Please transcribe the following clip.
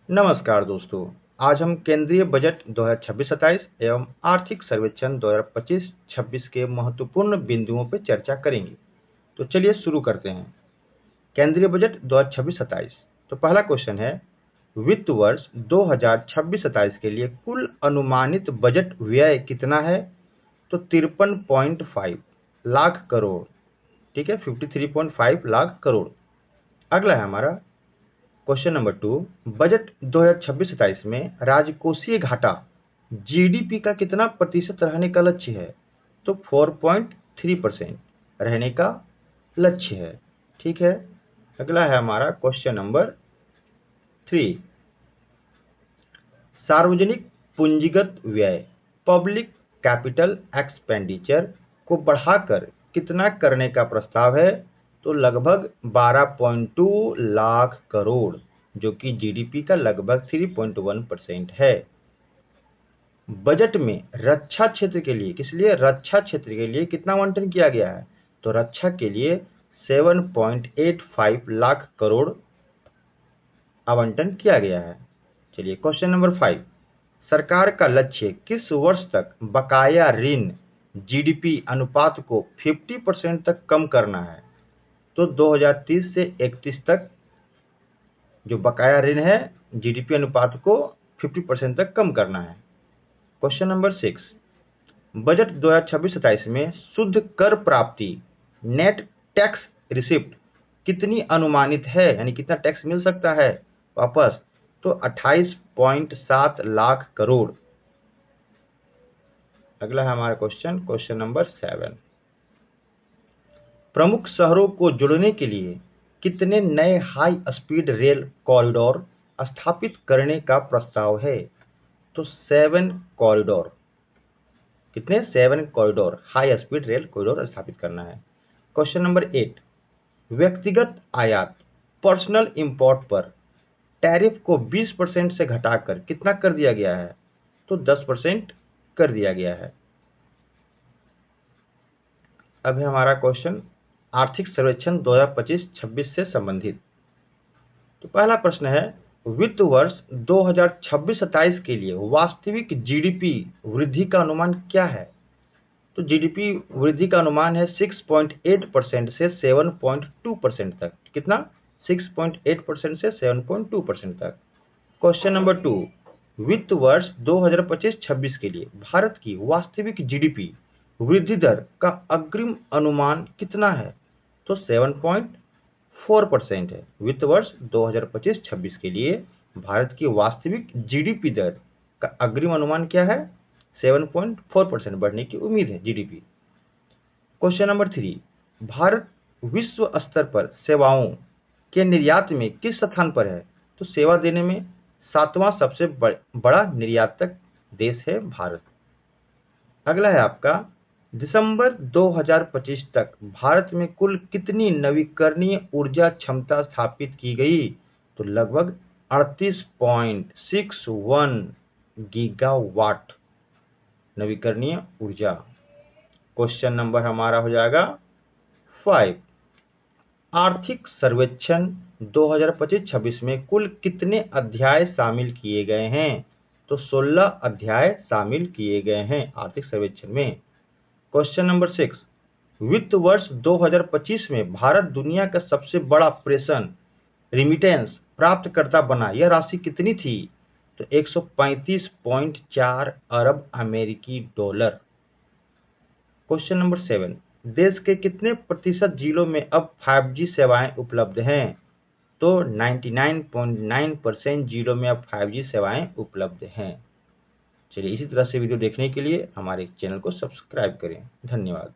नमस्कार दोस्तों, आज हम केंद्रीय बजट 2026-27 एवं आर्थिक सर्वेक्षण 2025-26 के महत्वपूर्ण बिंदुओं पर चर्चा करेंगे। तो चलिए शुरू करते हैं। केंद्रीय बजट 2026-27। तो पहला क्वेश्चन है, वित्त वर्ष 2026-27 के लिए कुल अनुमानित बजट व्यय कितना है? तो 53.5 लाख करोड़। ठीक है, 53.5 लाख करोड़। अगला है हमारा क्वेश्चन नंबर 2, बजट 2026-27 में राजकोषीय घाटा जीडीपी का कितना प्रतिशत रहने का लक्ष्य है? तो 4.3% रहने का लक्ष्य है। ठीक है। अगला है हमारा क्वेश्चन नंबर 3, सार्वजनिक पूंजीगत व्यय पब्लिक कैपिटल एक्सपेंडिचर को बढ़ाकर कितना करने का प्रस्ताव है? तो लगभग 12.2 लाख करोड़, जो कि जीडीपी का लगभग 3.1% है। बजट में रक्षा क्षेत्र के लिए, किस लिए? रक्षा क्षेत्र के लिए कितना आवंटन किया गया है? तो रक्षा के लिए 7.85 लाख करोड़ आवंटन किया गया है। चलिए क्वेश्चन नंबर 5, सरकार का लक्ष्य किस वर्ष तक बकाया ऋण जीडीपी अनुपात को 50% तक कम करना है? तो 2030 से 31 तक जो बकाया ऋण है जीडीपी अनुपात को 50% तक कम करना है। क्वेश्चन नंबर 6, बजट 2026-27 में शुद्ध कर प्राप्ति नेट टैक्स रिसिप्ट कितनी अनुमानित है, यानी कितना टैक्स मिल सकता है वापस? तो 28.7 लाख करोड़। अगला है हमारा क्वेश्चन नंबर 7, प्रमुख शहरों को जोड़ने के लिए कितने नए हाई स्पीड रेल कॉरिडोर स्थापित करने का प्रस्ताव है? तो 7 कॉरिडोर। कितने? 7 corridor high speed rail corridor स्थापित करना है। क्वेश्चन नंबर 8, व्यक्तिगत आयात पर्सनल इंपोर्ट पर टैरिफ को 20% से घटाकर कितना कर दिया गया है? तो 10% कर दिया गया है। अब है हमारा क्वेश्चन आर्थिक सर्वेक्षण 2025-26 से संबंधित। तो पहला प्रश्न है, वित्त वर्ष 2026-27 के लिए वास्तविक जीडीपी वृद्धि का अनुमान क्या है? तो जीडीपी वृद्धि का अनुमान है 6.8% से 7.2% तक। कितना? 6.8% से 7.2% तक। क्वेश्चन नंबर 2, वित्त वर्ष 2025-26 के लिए भारत की वास्तविक जीडीपी वृद्धि दर का अग्रिम अनुमान कितना है? तो 7.4% है। वित्त वर्ष 2025-26 के लिए भारत की वास्तविक जीडीपी दर का अग्रिम अनुमान क्या है? 7.4% बढ़ने की उम्मीद है जीडीपी। क्वेश्चन नंबर 3, भारत विश्व स्तर पर सेवाओं के निर्यात में किस स्थान पर है? तो सेवा देने में 7वां सबसे बड़ा निर्यातक देश है भारत। अगला है आपका, दिसंबर 2025 तक भारत में कुल कितनी नवीकरणीय ऊर्जा क्षमता स्थापित की गई? तो लगभग 38.61 गीगावाट नवीकरणीय ऊर्जा। क्वेश्चन नंबर हमारा हो जाएगा 5, आर्थिक सर्वेक्षण 2025-26 में कुल कितने अध्याय शामिल किए गए हैं? तो 16 अध्याय शामिल किए गए हैं आर्थिक सर्वेक्षण में। क्वेश्चन नंबर 6, वित्त वर्ष 2025 में भारत दुनिया का सबसे बड़ा प्रेषण रिमिटेंस प्राप्तकर्ता बना, यह राशि कितनी थी? तो 135.4 अरब अमेरिकी डॉलर। क्वेश्चन नंबर 7, देश के कितने प्रतिशत जिलों में अब 5G सेवाएं उपलब्ध हैं? तो 99.9% जिलों में अब 5G सेवाएं उपलब्ध हैं। चलिए, इसी तरह से वीडियो देखने के लिए हमारे चैनल को सब्सक्राइब करें। धन्यवाद।